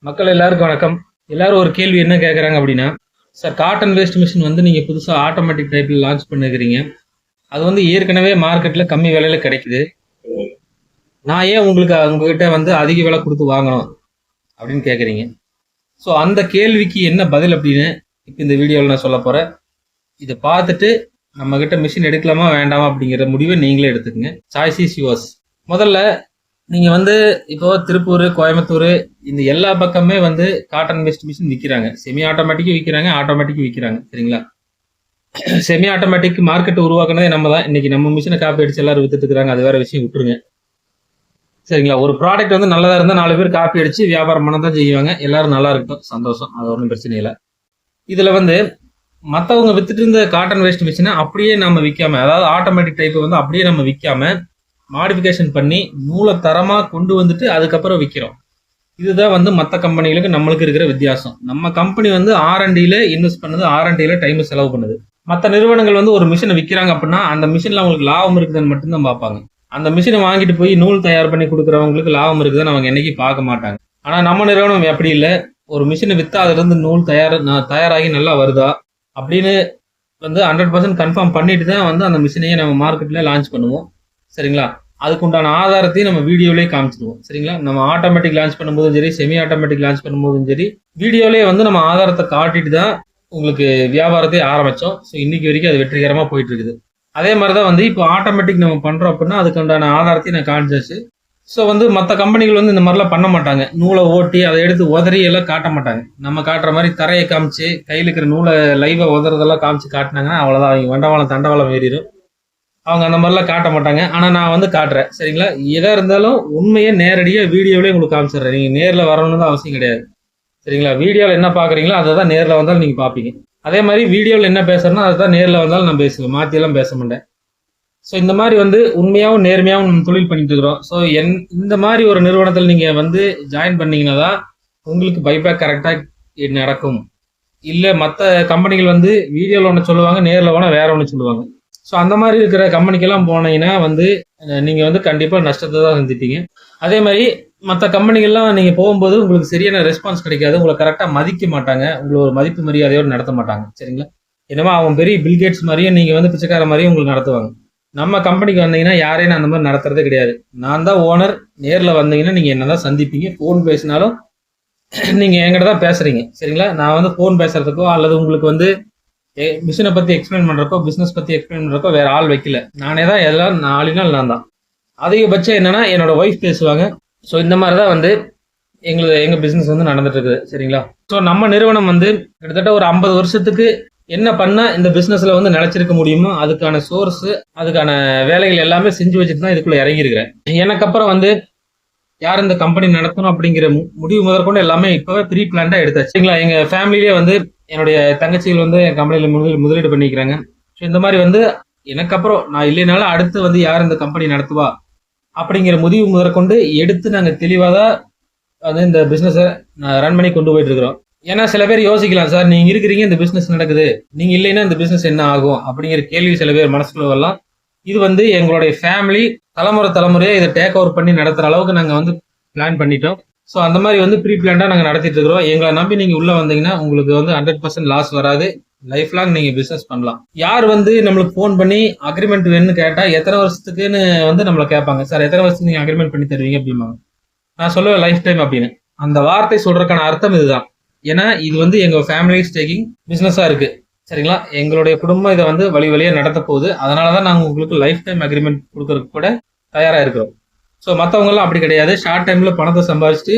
மக்கள் எல்லாருக்கும் வணக்கம். எல்லாரும் ஒரு கேள்வி என்ன கேட்குறாங்க அப்படின்னா, சார் காட்டன் வேஸ்ட் மிஷின் வந்து நீங்கள் புதுசாக ஆட்டோமேட்டிக் டைப்பில் லான்ச் பண்ணிக்கிறீங்க. அது வந்து ஏற்கனவே மார்க்கெட்டில் கம்மி விலையில் கிடைக்குது. நான் ஏன் உங்ககிட்ட வந்து அதிக விலை கொடுத்து வாங்கணும் அப்படின்னு கேட்குறீங்க. ஸோ அந்த கேள்விக்கு என்ன பதில் அப்படின்னு இப்போ இந்த வீடியோவில் நான் சொல்ல போகிறேன். இதை பார்த்துட்டு நம்மக்கிட்ட மிஷின் எடுக்கலாமா வேண்டாமா அப்படிங்கிற முடிவை நீங்களே எடுத்துக்கங்க. Choice is yours. முதல்ல நீங்கள் வந்து இப்போ திருப்பூர், கோயம்புத்தூர் இந்த எல்லா பக்கமே வந்து காட்டன் வேஸ்ட் மிஷின் விற்கிறாங்க. செமி ஆட்டோமேட்டிக்கும் விற்கிறாங்க, ஆட்டோமேட்டிக்கும் விற்கிறாங்க. சரிங்களா? செமி ஆட்டோமேட்டிக் மார்க்கெட் உருவாக்குனதே நம்ம தான். இன்னைக்கு நம்ம மிஷினை காப்பி அடிச்சு எல்லாரும் வித்துட்டு இருக்காங்க. அது வேற விஷயம், விட்டுருங்க. சரிங்களா? ஒரு ப்ராடக்ட் வந்து நல்லதா இருந்தால் 4 பேர் காப்பி அடிச்சு வியாபாரம் பண்ண தான் செய்வாங்க. எல்லாரும் நல்லா இருக்கட்டும், சந்தோஷம், அது ஒன்றும் பிரச்சனை இல்லை. இதுல வந்து மற்றவங்க வித்துட்டு இருந்த காட்டன் வேஸ்ட் மிஷினை அப்படியே நம்ம விற்காம, அதாவது ஆட்டோமேட்டிக் டைப்பை வந்து அப்படியே நம்ம விற்காம மாடிஃபிகேஷன் பண்ணி நூலை தரமாக கொண்டு வந்துட்டு அதுக்கப்புறம் விற்கிறோம். இதுதான் வந்து மற்ற கம்பெனிகளுக்கு நம்மளுக்கு இருக்கிற வித்தியாசம். நம்ம கம்பெனி வந்து ஆர்என்டியில் இன்வெஸ்ட் பண்ணுது, ஆர்என்டியில் டைம் செலவு பண்ணுது. மற்ற நிறுவனங்கள் வந்து ஒரு மிஷினை விற்கிறாங்க அப்படின்னா அந்த மிஷினில் அவங்களுக்கு லாபம் இருக்குதுன்னு மட்டும்தான் பார்ப்பாங்க. அந்த மிஷினை வாங்கிட்டு போய் நூல் தயார் பண்ணி கொடுக்குறவங்களுக்கு லாபம் இருக்குதுன்னு அவங்க என்னைக்கு பார்க்க மாட்டாங்க. ஆனால் நம்ம நிறுவனம் எப்படி இல்லை, ஒரு மிஷினை விற்றா அதுலேருந்து நூல் தயாராகி நல்லா வருதா அப்படின்னு வந்து 100% கன்ஃபார்ம் பண்ணிட்டு தான் வந்து அந்த மிஷினையே நம்ம மார்க்கெட்டில் லான்ச் பண்ணுவோம். சரிங்களா? அதுக்குண்டான ஆதாரத்தையும் நம்ம வீடியோலேயே காமிச்சிடுவோம். சரிங்களா? நம்ம ஆட்டோமேட்டிக் லான்ச் பண்ணும்போதும் சரி, செமி ஆட்டோமேட்டிக் லான்ச் பண்ணும்போதும் சரி, வீடியோலேயே வந்து நம்ம ஆதாரத்தை காட்டிட்டு தான் உங்களுக்கு வியாபாரத்தை ஆரம்பித்தோம். ஸோ இன்னைக்கு வரைக்கும் அது வெற்றிகரமாக போயிட்டு இருக்குது. அதே மாதிரி தான் வந்து இப்போ ஆட்டோமேட்டிக் நம்ம பண்ணுறோம் அப்படின்னா அதுக்குண்டான ஆதாரத்தையும் நான் காமிச்சாச்சு. ஸோ வந்து மற்ற கம்பெனிகள் வந்து இந்த மாதிரிலாம் பண்ண மாட்டாங்க. நூலை ஓட்டி அதை எடுத்து உதறி எல்லாம் காட்ட மாட்டாங்க. நம்ம காட்டுற மாதிரி தரையை காமிச்சு கையில் இருக்கிற நூலை லைவாக உதறதெல்லாம் காமிச்சு காட்டினாங்கன்னா அவ்வளோதான், அவங்க வண்டவாளம் தண்டவாளம் ஏறிடும். அவங்க அந்த மாதிரிலாம் காட்ட மாட்டாங்க. ஆனால் நான் வந்து காட்டுறேன். சரிங்களா? எதாக இருந்தாலும் உண்மையை நேரடியாக வீடியோவிலே உங்களுக்கு காமிச்சிடுறேன். நீங்கள் நேரில் வரணும்னு தான் அவசியம் கிடையாது. சரிங்களா? வீடியோவில் என்ன பார்க்குறீங்களோ அதை தான் நேரில் வந்தாலும் நீங்கள் பார்ப்பீங்க. அதே மாதிரி வீடியோவில் என்ன பேசுகிறேன்னா அதை தான் நேரில் வந்தாலும் நான் பேசுவேன், மாற்றியெல்லாம் பேச மாட்டேன். ஸோ இந்த மாதிரி வந்து உண்மையாகவும் நேர்மையாகவும் நம்ம தொழில் பண்ணிட்டு இருக்கிறோம். ஸோ இந்த மாதிரி ஒரு நிறுவனத்தில் நீங்கள் வந்து ஜாயின் பண்ணீங்கன்னா தான் உங்களுக்கு பைபேக் கரெக்டாக நடக்கும். இல்லை மற்ற கம்பெனிகள் வந்து வீடியோவில் ஒன்று சொல்லுவாங்க, நேரில் போனால் வேற ஒன்று சொல்லுவாங்க. ஸோ அந்த மாதிரி இருக்கிற கம்பெனிக்கெல்லாம் போனீங்கன்னா வந்து நீங்கள் வந்து கண்டிப்பாக நஷ்டத்தை தான் சந்திப்பீங்க. அதே மாதிரி மற்ற கம்பெனிகள்லாம் நீங்கள் போகும்போது உங்களுக்கு சரியான ரெஸ்பான்ஸ் கிடைக்காது, உங்களை கரெக்டாக மதிக்க மாட்டாங்க, உங்களை ஒரு மதிப்பு மரியாதையோடு நடத்த மாட்டாங்க. சரிங்களா? என்னமோ அவன் பெரிய பில்கேட்ஸ் மாதிரியும் நீங்கள் வந்து பிச்சைக்கார மாதிரியும் உங்களுக்கு நடத்துவாங்க. நம்ம கம்பெனிக்கு வந்தீங்கன்னா யாரையும் நான் அந்த மாதிரி நடத்துறதே கிடையாது. நான் தான் ஓனர். நேரில் வந்தீங்கன்னா நீங்கள் என்ன தான் சந்திப்பீங்க. ஃபோன் பேசினாலும் நீங்கள் என்கிட்ட தான் பேசுகிறீங்க. சரிங்களா? நான் வந்து ஃபோன் பேசுகிறதுக்கோ அல்லது உங்களுக்கு வந்து மிஷினை பற்றி எக்ஸ்பிளைன் பண்ணுறப்போ, பிஸ்னஸ் பற்றி எக்ஸ்பிளைன் பண்ணுறப்போ வேறு ஆள் வைக்கல. நானே தான் எல்லாம் 4 நாள் நான் தான். அதிகபட்சம் என்னென்னா என்னோட ஒய்ஃப் பேசுவாங்க. ஸோ இந்த மாதிரி தான் வந்து எங்கள் பிஸ்னஸ் வந்து நடந்துட்டு இருக்குது. சரிங்களா? ஸோ நம்ம நிறுவனம் வந்து கிட்டத்தட்ட ஒரு 50 வருஷத்துக்கு என்ன பண்ணால் இந்த பிஸ்னஸில் வந்து நிலச்சிருக்க முடியுமோ அதுக்கான சோர்ஸு, அதுக்கான வேலைகள் எல்லாமே செஞ்சு வச்சுட்டு தான் இதுக்குள்ளே இறங்கியிருக்கிறேன். எனக்கு அப்புறம் வந்து யார் இந்த கம்பெனி நடத்தணும் அப்படிங்கிற முடிவு முதற்கொண்டு எல்லாமே இப்போவே ப்ரீ பிளான்டாக எடுத்தாச்சு. சரிங்களா? எங்கள் ஃபேமிலியிலே வந்து என்னுடைய தங்கச்சிகள் வந்து என் கம்பெனியில் முதலீடு பண்ணிக்கிறாங்க. ஸோ இந்த மாதிரி வந்து எனக்கு அப்புறம் நான் இல்லைனாலும் அடுத்து வந்து யார் இந்த கம்பெனி நடத்துவா அப்படிங்கிற முடிவு முதற்கொண்டு எடுத்து நாங்கள் தெளிவாக தான் வந்து இந்த பிஸ்னஸை ரன் பண்ணி கொண்டு போயிட்டு இருக்கிறோம். ஏன்னா சில பேர் யோசிக்கலாம், சார் நீங்கள் இருக்கிறீங்க, இந்த பிஸ்னஸ் நடக்குது, நீங்கள் இல்லைன்னா இந்த பிஸ்னஸ் என்ன ஆகும் அப்படிங்கிற கேள்வி சில பேர் மனசுக்குள்ள வரலாம். இது வந்து எங்களுடைய ஃபேமிலி தலைமுறையாக இதை டேக் ஓவர் பண்ணி நடத்துகிற அளவுக்கு நாங்கள் வந்து பிளான் பண்ணிட்டோம். ஸோ அந்த மாதிரி வந்து ப்ரீ பிளான்டாக நாங்கள் நடத்திட்டு இருக்கிறோம். எங்களை நம்பி நீங்கள் உள்ளே வந்தீங்கன்னா உங்களுக்கு வந்து 100% லாஸ் வராது. லைஃப் லாங் நீங்கள் பிஸ்னஸ் பண்ணலாம். யார் வந்து நம்மளுக்கு ஃபோன் பண்ணி அக்ரிமெண்ட் வேணும்னு கேட்டால் எத்தனை வருஷத்துக்குன்னு வந்து நம்மளை கேட்பாங்க, சார் எத்தனை வருஷத்துக்கு நீங்கள் அக்ரிமெண்ட் பண்ணி தருவீங்க அப்படிம்பாங்க. நான் சொல்லுவேன் லைஃப் டைம் அப்படின்னு. அந்த வார்த்தை சொல்றதுக்கான அர்த்தம் இதுதான். ஏன்னா இது வந்து எங்கள் ஃபேமிலி ஸ்டேக்கிங் பிஸ்னஸாக இருக்குது. சரிங்களா? எங்களுடைய குடும்பம் இதை வந்து வழியாக நடத்த போகுது. அதனால தான் நாங்கள் உங்களுக்கு லைஃப் டைம் அக்ரிமெண்ட் கொடுக்கறதுக்கு கூட தயாராக இருக்கிறோம். ஸோ மற்றவங்கலாம் அப்படி கிடையாது. ஷார்ட் டைமில் பணத்தை சம்பாதிச்சுட்டு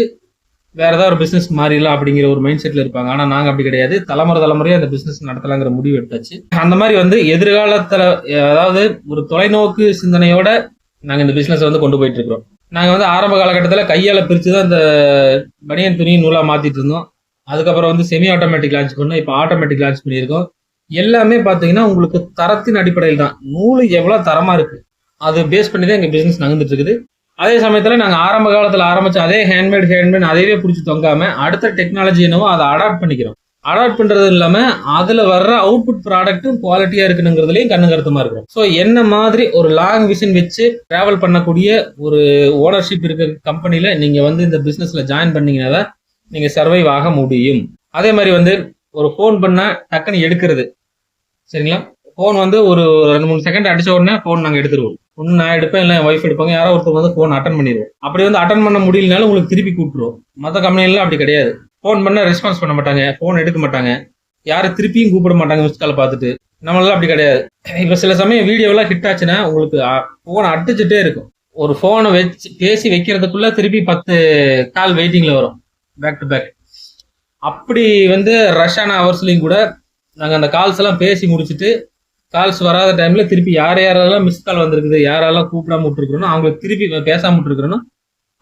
வேறு ஏதாவது ஒரு பிஸ்னஸ் மாறிடலாம் அப்படிங்கிற ஒரு மைண்ட் செட்டில் இருப்பாங்க. ஆனால் நாங்கள் அப்படி கிடையாது. தலைமுறையாக அந்த பிஸ்னஸ் நடத்தலாங்கிற முடிவு எடுத்தாச்சு. அந்த மாதிரி வந்து எதிர்காலத்தில், அதாவது ஒரு தொலைநோக்கு சிந்தனையோட நாங்கள் இந்த பிஸ்னஸை வந்து கொண்டு போயிட்டு இருக்கிறோம். நாங்கள் வந்து ஆரம்ப காலகட்டத்தில் கையால் பிரித்து தான் இந்த பனியன் துணி நூலாக மாற்றிட்டு இருந்தோம். அதுக்கப்புறம் வந்து செமி ஆட்டோமேட்டிக் லான்ச் பண்ணோம். இப்போ ஆட்டோமேட்டிக் லான்ச் பண்ணியிருக்கோம். எல்லாமே பார்த்தீங்கன்னா உங்களுக்கு தரத்தின் அடிப்படையில் தான். நூல் எவ்வளோ தரமாக இருக்குது அது பேஸ் பண்ணி தான் எங்கள் பிஸ்னஸ் நகர்ந்துட்டு இருக்குது. அதே சமயத்தில் நாங்கள் ஆரம்ப காலத்தில் ஆரம்பித்த அதே ஹேண்ட்மேட் அதையே பிடிச்சி தொங்காமல் அடுத்த டெக்னாலஜி என்னவோ அதை அடாப்ட் பண்ணிக்கிறோம். அடாப்ட் பண்ணுறது இல்லாமல் அதில் வர்ற அவுட்புட் ப்ராடக்ட்டும் குவாலிட்டியாக இருக்கணுங்கிறதுலையும் கண்ணு கருத்துமாக இருக்கும். ஸோ என்ன மாதிரி ஒரு லாங் விஷன் வச்சு ட்ராவல் பண்ணக்கூடிய ஒரு ஓனர்ஷிப் இருக்கிற கம்பெனியில் நீங்கள் வந்து இந்த பிஸ்னஸில் ஜாயின் பண்ணீங்கன்னா நீங்கள் சர்வைவ் ஆக முடியும். அதே மாதிரி வந்து ஒரு ஃபோன் பண்ணால் டக்குன்னு எடுக்கிறது, சரிங்களா? ஃபோன் வந்து ஒரு 2-3 செகண்ட் அடிச்ச உடனே ஃபோன் நாங்கள் எடுத்துருவோம். ஒன்று நான் எடுப்பேன், இல்லை ஒய்ஃப் எடுப்பாங்க, யாரோ ஒருத்தர் வந்து ஃபோன் அட்டன் பண்ணிடுவோம். அப்படி வந்து அட்டன் பண்ண முடியலனாலும் உங்களுக்கு திருப்பி கூப்பிட்டுருவோம். மற்ற கம்பெனிலாம் அப்படி கிடையாது. ஃபோன் பண்ணால் ரெஸ்பான்ஸ் பண்ண மாட்டாங்க, ஃபோன் எடுக்க மாட்டாங்க, யாரும் திருப்பியும் கூப்பிட மாட்டாங்க மிஸ் காலை பார்த்துட்டு. நம்மளால அப்படி கிடையாது. இப்போ சில சமயம் வீடியோலாம் ஹிட் ஆச்சுன்னா உங்களுக்கு ஃபோன் அடிச்சுட்டே இருக்கும். ஒரு ஃபோனை வச்சு பேசி வைக்கிறதுக்குள்ள திருப்பி 10 கால் வெயிட்டிங்கில் வரும், பேக் டு பேக். அப்படி வந்து ரஷ்ஷான ஹவர்ஸ்லையும் கூட நாங்கள் அந்த கால்ஸ் எல்லாம் பேசி முடிச்சுட்டு, கால்ஸ் வராத டைம்ல திருப்பி யாரெல்லாம் மிஸ் கால் வந்திருக்குது, யாரெல்லாம் கூப்பிடாம விட்டுருக்குறோனோ அவங்களுக்கு திருப்பி பேசாம விட்டுருக்குறோனோ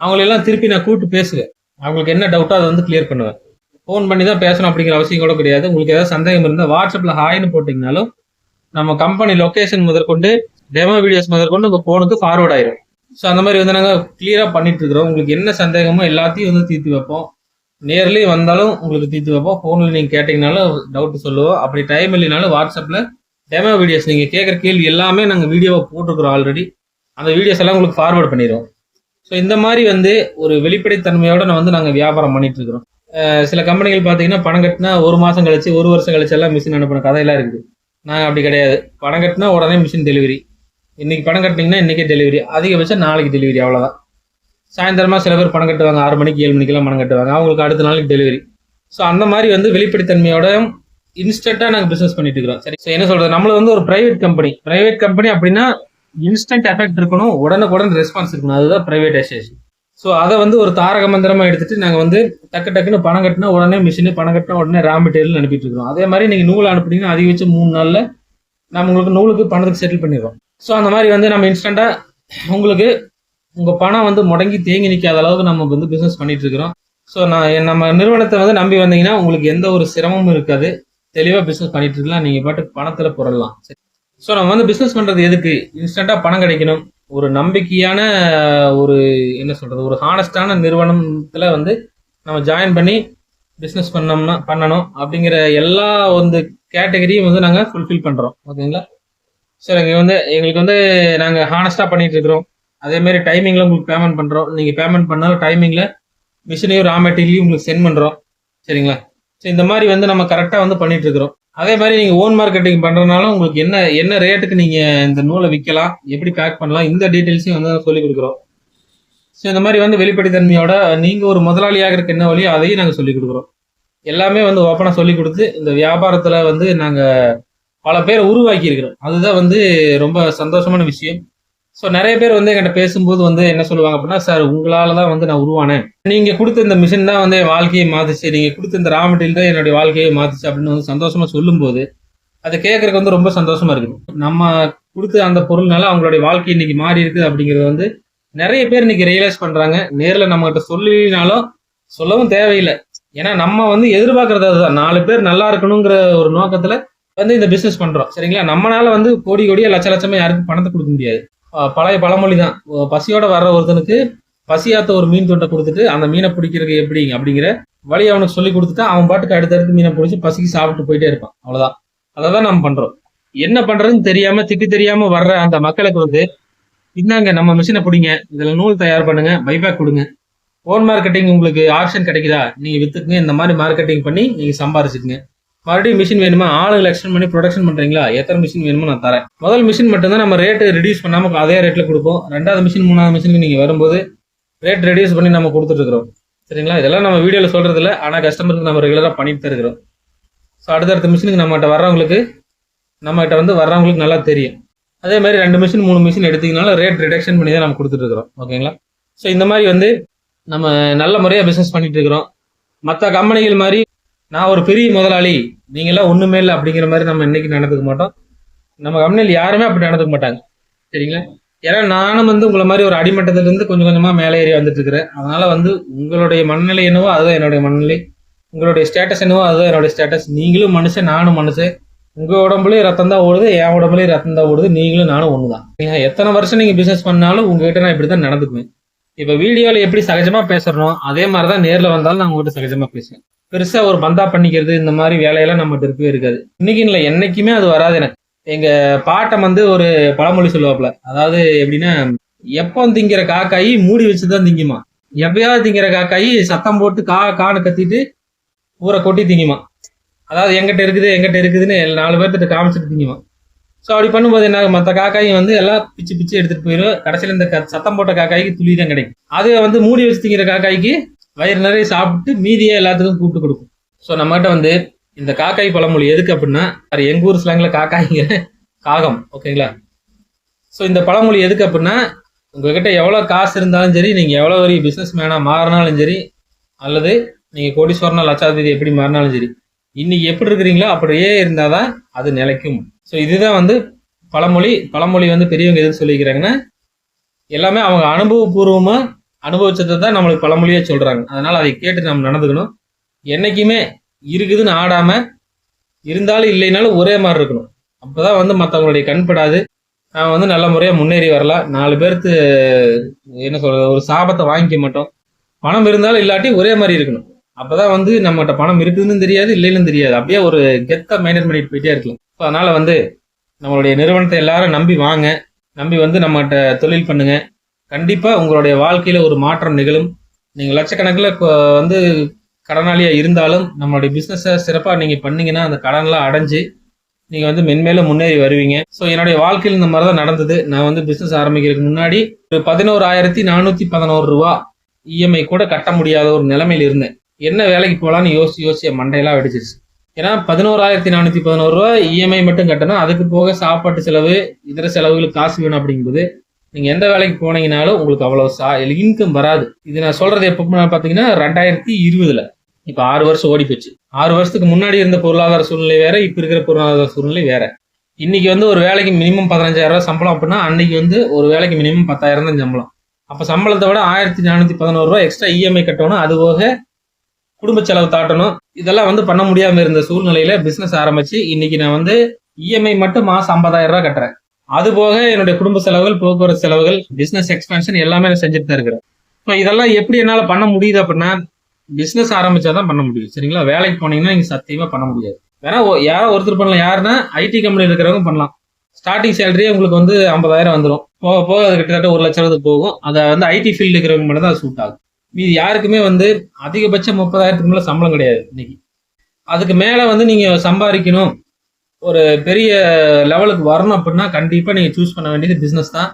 அவங்களெல்லாம் திருப்பி நான் கூப்பிட்டு பேசுவேன். அவங்களுக்கு என்ன டவுட்டோ அதை வந்து கிளியர் பண்ணுவேன். ஃபோன் பண்ணி தான் பேசணும் அப்படிங்கிற அவசியம் கூட கிடையாது. உங்களுக்கு ஏதாவது சந்தேகம் இருந்தால் வாட்ஸ்அப்பில் ஹாய்னு போட்டிங்கனாலும் நம்ம கம்பெனி லொக்கேஷன் முதற்கொண்டு டெமோ வீடியோஸ் முதற்கொண்டு உங்கள் ஃபோனுக்கு ஃபார்வர்ட் ஆயிரும். ஸோ அந்த மாதிரி வந்து நாங்கள் கிளியராக பண்ணிட்டு இருக்கிறோம். உங்களுக்கு என்ன சந்தேகமோ எல்லாத்தையும் வந்து தீர்த்து வைப்போம். நேர்லேயே வந்தாலும் உங்களுக்கு தீர்த்து வைப்போம். ஃபோனில் நீங்கள் கேட்டிங்கனாலும் டவுட்டு சொல்லுவோம். அப்படி டைம் இல்லைனாலும் வாட்ஸ்அப்பில் டெமோ வீடியோஸ் நீங்கள் கேட்குற கேள்வி எல்லாமே நாங்கள் வீடியோவை போட்டுருக்குறோம் ஆல்ரெடி. அந்த வீடியோஸ் எல்லாம் உங்களுக்கு ஃபார்வர்ட் பண்ணிடுவோம். ஸோ இந்த மாதிரி வந்து ஒரு வெளிப்படைத்தன்மையோட நாங்கள் வியாபாரம் பண்ணிட்டு இருக்கிறோம். சில கம்பெனிகள் பார்த்தீங்கன்னா பணம் கட்டினா 1 மாதம் கழிச்சு 1 வருஷம் கழிச்சு எல்லாம் மிஷின் அனுப்பின கதையெல்லாம் இருக்குது. நாங்கள் அப்படி கிடையாது. பணம் கட்டினா உடனே மிஷின் டெலிவரி. இன்னைக்கு பணம் கட்டினீங்கன்னா இன்றைக்கே டெலிவரி, அதிகபட்சம் நாளைக்கு டெலிவரி, அவ்வளோதான். சாயந்தரமாக சில பேர் பணம் கட்டுவாங்க, 6 மணிக்கு 7 மணிக்கெல்லாம் பணம் கட்டுவாங்க, அவங்களுக்கு அடுத்த நாளைக்கு டெலிவரி. ஸோ அந்த மாதிரி வந்து வெளிப்படைத்தன்மையோட இன்ஸ்டண்ட்டாக நாங்கள் பிஸ்னஸ் பண்ணிட்டு இருக்கிறோம். சரி, ஸோ என்ன சொல்கிறது, நம்மளது வந்து ஒரு ப்ரைவேட் கம்பெனி அப்படின்னா இன்ஸ்டன்ட் எஃபெக்ட் இருக்கணும், உடனுக்குடன் ரெஸ்பான்ஸ் இருக்கணும், அதுதான் ப்ரைவேட்டைசேஷன். ஸோ அதை வந்து ஒரு தாரக மந்திரமாக எடுத்துட்டு நாங்கள் வந்து டக்குன்னு பணம் கட்டினா உடனே மிஷினு, பணம் கட்டினா உடனே ரா மெட்டீரியல் அனுப்பிட்டு இருக்கிறோம். அதே மாதிரி நீங்கள் நூல் அனுப்புனீங்கன்னா அதிகபட்சம் 3 நாளில் நம்ம உங்களுக்கு நூலுக்கு பணத்துக்கு செட்டில் பண்ணிடுறோம். ஸோ அந்த மாதிரி வந்து நம்ம இன்ஸ்டண்ட்டாக உங்களுக்கு உங்கள் பணம் வந்து முடங்கி தேங்கி நிற்காத அளவுக்கு நம்ம வந்து பிஸ்னஸ் பண்ணிட்டு இருக்கிறோம். ஸோ நம்ம நிறுவனத்தை வந்து நம்பி வந்தீங்கன்னா உங்களுக்கு எந்த ஒரு சிரமமும் இருக்காது, தெளிவாக பிஸ்னஸ் பண்ணிட்டு இருக்கலாம். நீங்கள் பாட்டு பணத்தில் புரளலாம். சரி, ஸோ நம்ம வந்து பிஸ்னஸ் பண்ணுறது எதுக்கு? இன்ஸ்டண்ட்டாக பணம் கிடைக்கணும், ஒரு நம்பிக்கையான ஒரு என்ன சொல்கிறது, ஒரு ஹானஸ்டான நிறுவனத்தில் வந்து நம்ம ஜாயின் பண்ணி பிஸ்னஸ் பண்ணணும் அப்படிங்கிற எல்லா வந்து கேட்டகரியும் வந்து நாங்கள் ஃபுல்ஃபில் பண்ணுறோம். ஓகேங்களா? ஸோ எங்களுக்கு வந்து நாங்கள் ஹானஸ்டாக பண்ணிட்டு இருக்கிறோம். அதேமாரி டைமிங்கில் உங்களுக்கு பேமெண்ட் பண்ணுறோம். நீங்கள் பேமெண்ட் பண்ணாலும் டைமிங்கில் மிஷினையும் ரா மெட்டீரியலையும் உங்களுக்கு சென்ட் பண்ணுறோம். சரிங்களா? ஸோ இந்த மாதிரி வந்து நம்ம கரெக்டாக வந்து பண்ணிட்டு இருக்கிறோம். அதே மாதிரி நீங்கள் ஓன் மார்க்கெட்டிங் பண்ணுறதுனால உங்களுக்கு என்ன ரேட்டுக்கு நீங்கள் இந்த நூலை விற்கலாம், எப்படி பேக் பண்ணலாம், இந்த டீட்டெயில்ஸையும் வந்து சொல்லிக் கொடுக்குறோம். ஸோ இந்த மாதிரி வந்து வெளிப்படைத்தன்மையோட நீங்கள் ஒரு முதலாளியாக இருக்க என்ன வழியோ அதையும் நாங்கள் சொல்லிக் கொடுக்குறோம். எல்லாமே வந்து ஓப்பனாக சொல்லிக் கொடுத்து இந்த வியாபாரத்தில் வந்து நாங்கள் பல பேரை உருவாக்கி இருக்கிறோம். அதுதான் வந்து ரொம்ப சந்தோஷமான விஷயம். ஸோ நிறைய பேர் வந்து என்கிட்ட பேசும்போது வந்து என்ன சொல்லுவாங்க அப்படின்னா, சார் உங்களால் தான் வந்து நான் உருவானேன், நீங்கள் கொடுத்த இந்த மிஷின் தான் வந்து என் வாழ்க்கையை மாற்றுச்சு, நீங்கள் கொடுத்த இந்த ரா மெட்டீரியல் தான் என்னுடைய வாழ்க்கையை மாற்றுச்சு அப்படின்னு வந்து சந்தோஷமாக சொல்லும்போது அதை கேட்கறதுக்கு வந்து ரொம்ப சந்தோஷமா இருக்குது. நம்ம கொடுத்த அந்த பொருள்னால அவங்களுடைய வாழ்க்கை இன்னைக்கு மாறி இருக்குது அப்படிங்கிறது வந்து நிறைய பேர் இன்னைக்கு ரியலைஸ் பண்ணுறாங்க. நேரில் நம்மகிட்ட சொல்லினாலும் சொல்லவும் தேவையில்லை. ஏன்னா நம்ம வந்து எதிர்பார்க்கறது அதுதான், 4 பேர் நல்லா இருக்கணுங்கிற ஒரு நோக்கத்தில் வந்து இந்த பிஸ்னஸ் பண்ணுறோம். சரிங்களா? நம்மளால வந்து கோடியா லட்சமா யாருக்கும் பணத்தை கொடுக்க முடியாது. பழைய பழமொழி தான், பசியோட வர்ற ஒருத்தனுக்கு பசியாத்த ஒரு மீன் தொட்டை கொடுத்துட்டு அந்த மீனை பிடிக்கிறது எப்படி அப்படிங்கிற வழி அவனுக்கு சொல்லி கொடுத்துட்டா அவன் பாட்டுக்கு அடுத்தடுத்து மீனை பிடிச்சி பசிக்கு சாப்பிட்டு போயிட்டே இருப்பான். அவ்வளோதான். அதை தான் நம்ம பண்றோம். என்ன பண்றதுன்னு தெரியாம திட்டி தெரியாம வர்ற அந்த மக்களுக்கு வந்து இந்தாங்க நம்ம மிஷினை பிடிங்க, இதுல நூல் தயார் பண்ணுங்க, பைபேக் கொடுங்க, ஓன் மார்க்கெட்டிங் உங்களுக்கு ஆப்ஷன் கிடைக்குதா, நீங்க வித்துக்குங்க, இந்த மாதிரி மார்க்கெட்டிங் பண்ணி நீங்க சம்பாரிச்சுக்குங்க. மறுபடியும் மிஷின் வேணுமா, ஆளுங்களை எக்ஸ்டெண்ட் பண்ணி ப்ரொடக்ஷன் பண்றீங்களா, எத்தனை மிஷின் வேணுமோ நான் தரேன். முதல் மிஷின் மட்டும்தான் நம்ம ரேட்டு ரெடியூஸ் பண்ணாம அதே ரேட்ல கொடுப்போம். 2வது மிஷின் 3வது மிஷினுக்கு நீங்க வரும்போது ரேட் ரெடியூஸ் பண்ணி நம்ம கொடுத்துட்டு இருக்கிறோம். சரிங்களா? இதெல்லாம் நம்ம வீடியோவில் சொல்றது இல்லை, ஆனால் கஸ்டமருக்கு நம்ம ரெகுலராக பண்ணிட்டு தான் இருக்கிறோம். ஸோ அடுத்தடுத்த மிஷினுக்கு நம்மகிட்ட வர்றவங்களுக்கு நல்லா தெரியும். அதே மாதிரி 2 மிஷின் 3 மிஷின் எடுத்தீங்கனாலும் ரேட் ரிடக்ஷன் பண்ணி தான் நம்ம கொடுத்துட்டு இருக்கிறோம். ஓகேங்களா? ஸோ இந்த மாதிரி வந்து நம்ம நல்ல முறையாக பிஸ்னஸ் பண்ணிட்டு இருக்கிறோம். மற்ற கம்பெனிகள் மாதிரி நான் ஒரு பெரிய முதலாளி நீங்களாம் ஒன்றுமே இல்லை அப்படிங்கிற மாதிரி நம்ம இன்னைக்கு நடந்துக்க மாட்டோம். நம்ம கம்பெனியில் யாருமே அப்படி நடந்துக்க மாட்டாங்க. சரிங்களா? ஏன்னா நானும் வந்து உங்களை மாதிரி ஒரு அடிமட்டத்திலிருந்து கொஞ்சம் கொஞ்சமாக மேலே ஏறி வந்துட்டு இருக்கிறேன். அதனால வந்து உங்களுடைய மனநிலை என்னவோ அதுதான் என்னுடைய மனநிலை, உங்களுடைய ஸ்டேட்டஸ் என்னவோ அதுதான் என்னுடைய ஸ்டேட்டஸ். நீங்களும் மனுஷன், நானும் மனுஷன். உங்கள் உடம்புலேயும் ரத்தம் தான் ஓடுது, என் உடம்புலேயும் ரத்தம் தான் ஓடுது, நீங்களும் நானும் ஒன்று தான். நீங்கள் எத்தனை வருஷம் நீங்கள் பிஸ்னஸ் பண்ணாலும் உங்ககிட்ட நான் இப்படி தான் நடந்துக்குவேன். இப்போ வீடியோவில் எப்படி சகஜமாக பேசுகிறனோ அதே மாதிரி தான் நேரில் வந்தாலும் நான் உங்கள்கிட்ட சகஜமாக பேசுவேன். பெருசாக ஒரு பந்தா பண்ணிக்கிறது இந்த மாதிரி வேலையெல்லாம் நம்மகிட்ட இருக்கவே இருக்காது. இன்னைக்கு இல்லை, என்னைக்குமே அது வராது. எனக்கு எங்க பாட்டம் வந்து ஒரு பழமொழி சொல்லுவாப்புல, அதாவது எப்படின்னா, எப்போ திங்கிற காக்காயி மூடி வச்சுதான் திங்குமா. எப்பயாவது திங்கிற காக்காய் சத்தம் போட்டு கான்னு கத்திட்டு ஊரை கொட்டி திங்குமா. அதாவது எங்கிட்ட இருக்குதுன்னு 4 பேர்த்திட்ட காமிச்சிட்டு திங்குமா. ஸோ அப்படி பண்ணும்போது என்ன, மற்ற காக்காயும் வந்து எல்லாம் பிச்சு எடுத்துட்டு போயிடும். கடைசியில் இந்த சத்தம் போட்ட காக்காய்க்கு துளி தான் கிடைக்கும். அது வந்து மூடி வச்சு திங்கிற காக்காய்க்கு வயிறு நிறைய சாப்பிட்டு மீதியே எல்லாத்துக்கும் கூப்பிட்டு கொடுக்கும். ஸோ நம்மகிட்ட வந்து இந்த காக்காய் பழமொழி எதுக்கு அப்படின்னா, எங்க ஊர் ஸ்லாங்கில் காக்காய்ங்கிற காகம், ஓகேங்களா. ஸோ இந்த பழமொழி எதுக்கு அப்படின்னா, உங்ககிட்ட எவ்வளோ காசு இருந்தாலும் சரி, நீங்கள் எவ்வளோ ஒரு பிஸ்னஸ் மேனாக மாறினாலும் சரி, அல்லது நீங்கள் கோடீஸ்வரனா லட்சாதிபதி எப்படி மாறினாலும் சரி, இன்னைக்கு எப்படி இருக்கிறீங்களோ அப்படியே இருந்தால் தான் அது நிலைக்கும். ஸோ இதுதான் வந்து பழமொழி வந்து பெரியவங்க எதுக்கு சொல்லிக்கிறாங்கன்னா, எல்லாமே அவங்க அனுபவபூர்வமாக அனுபவிச்சதை தான் நம்மளுக்கு பழமொழியே சொல்கிறாங்க. அதனால் அதை கேட்டு நம்ம நடந்துக்கணும். என்றைக்குமே இருக்குதுன்னு ஆடாமல், இருந்தாலும் இல்லைனாலும் ஒரே மாதிரி இருக்கணும். அப்போ தான் வந்து மற்றவங்களுடைய கண்படாது. நான் வந்து நல்ல முறையாக முன்னேறி வரலாம். 4 பேருக்கு என்ன சொல்கிறது, ஒரு சாபத்தை வாங்கிக்க மாட்டோம். பணம் இருந்தாலும் இல்லாட்டி ஒரே மாதிரி இருக்கணும். அப்போதான் வந்து நம்மகிட்ட பணம் இருக்குதுன்னு தெரியாது, இல்லைன்னு தெரியாது. அப்படியே ஒரு கெத்தாக மெயின்டைன் பண்ணிட்டு போயிட்டே இருக்கலாம். ஸோ அதனால் வந்து நம்மளுடைய நிறுவனத்தை எல்லாரும் நம்பி வாங்க, நம்பி வந்து நம்மகிட்ட தொழில் பண்ணுங்க. கண்டிப்பாக உங்களுடைய வாழ்க்கையில் ஒரு மாற்றம் நிகழும். நீங்கள் லட்சக்கணக்கில் வந்து கடனாளியாக இருந்தாலும் நம்மளுடைய பிஸ்னஸை சிறப்பாக நீங்கள் பண்ணீங்கன்னா அந்த கடன்லாம் அடைஞ்சு நீங்கள் வந்து மென்மேலும் முன்னேறி வருவீங்க. ஸோ என்னுடைய வாழ்க்கையில் இந்த மாதிரி தான் நடந்தது. நான் வந்து பிஸ்னஸ் ஆரம்பிக்கிறதுக்கு முன்னாடி ஒரு 11,411 ரூபா இஎம்ஐ கூட கட்ட முடியாத ஒரு நிலைமையில் இருந்தேன். என்ன வேலைக்கு போகலான்னு யோசிச்சு மண்டையெல்லாம் வெடிச்சிருச்சு. ஏன்னா 11,411 ரூபா இஎம்ஐ மட்டும் கட்டணும், அதுக்கு போக சாப்பாட்டு செலவு, இதர செலவுகளுக்கு காசு வேணும். அப்படிங்கும்போது நீங்கள் எந்த வேலைக்கு போனீங்கனாலும் உங்களுக்கு அவ்வளோ இன்கம் வராது. இது நான் சொல்கிறது எப்போ பார்த்தீங்கன்னா 2020. இப்போ 6 வருஷம் ஓடி போச்சு. 6 வருஷத்துக்கு முன்னாடி இருந்த பொருளாதார சூழ்நிலை வேற, இப்போ இருக்கிற பொருளாதார சூழ்நிலை வேற. இன்னைக்கு வந்து ஒரு வேலைக்கு மினிமம் 15,000 ரூபா சம்பளம் அப்படின்னா, அன்னைக்கு வந்து ஒரு வேலைக்கு மினிமம் 10,000 தான் சம்பளம். அப்போ சம்பளத்தை விட 1,411 ரூபா எக்ஸ்ட்ரா இஎம்ஐ கட்டணும், அது போக குடும்ப செலவு தாட்டணும். இதெல்லாம் வந்து பண்ண முடியாமல் இருந்த சூழ்நிலையில பிஸ்னஸ் ஆரம்பிச்சு இன்னைக்கு நான் வந்து இஎம்ஐ மட்டும் மாதம் 50,000 ரூபா கட்டுறேன். அது போக என்னுடைய குடும்ப செலவுகள், போக்குவரத்து செலவுகள், பிஸ்னஸ் எக்ஸ்பென்ஷன் எல்லாமே நான் செஞ்சுட்டு தான் இருக்கிறேன். ஸோ இதெல்லாம் எப்படி என்னால் பண்ண முடியுது அப்படின்னா, பிஸ்னஸ் ஆரம்பிச்சாதான் பண்ண முடியும். சரிங்களா, வேலைக்கு போனீங்கன்னா நீங்க சத்தியமா பண்ண முடியாது. வேணா யாரோ ஒருத்தர் பண்ணலாம். யாருன்னா ஐடி கம்பெனியில் இருக்கிறவங்க பண்ணலாம். ஸ்டார்டிங் சேலரியே உங்களுக்கு வந்து 50,000 வந்துடும். போக போக அது கிட்டத்தட்ட 1 லட்சம் போகும். அதை வந்து ஐடி ஃபீல்டு இருக்கிறவங்க மட்டும் தான் அது சூட் ஆகும். இது யாருக்குமே வந்து அதிகபட்சம் 30,000க்கு மேல சம்பளம் கிடையாது இன்னைக்கு. அதுக்கு மேல வந்து நீங்க சம்பாதிக்கணும், ஒரு பெரிய லெவலுக்கு வரணும் அப்படின்னா கண்டிப்பா நீங்க சூஸ் பண்ண வேண்டியது பிசினஸ் தான்.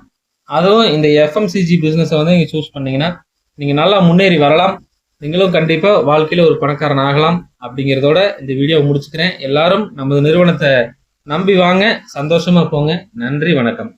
அதுவும் இந்த எஃப்எம்சிஜி பிசினஸை வந்து நீங்க சூஸ் பண்ணீங்கன்னா நீங்க நல்லா முன்னேறி வரலாம். நீங்களும் கண்டிப்பா வாழ்க்கையில ஒரு பணக்காரன் ஆகலாம். அப்படிங்கிறதோட இந்த வீடியோவை முடிச்சுக்கிறேன். எல்லாரும் நமது நிறுவனத்தை நம்பி வாங்க, சந்தோஷமா போங்க. நன்றி, வணக்கம்.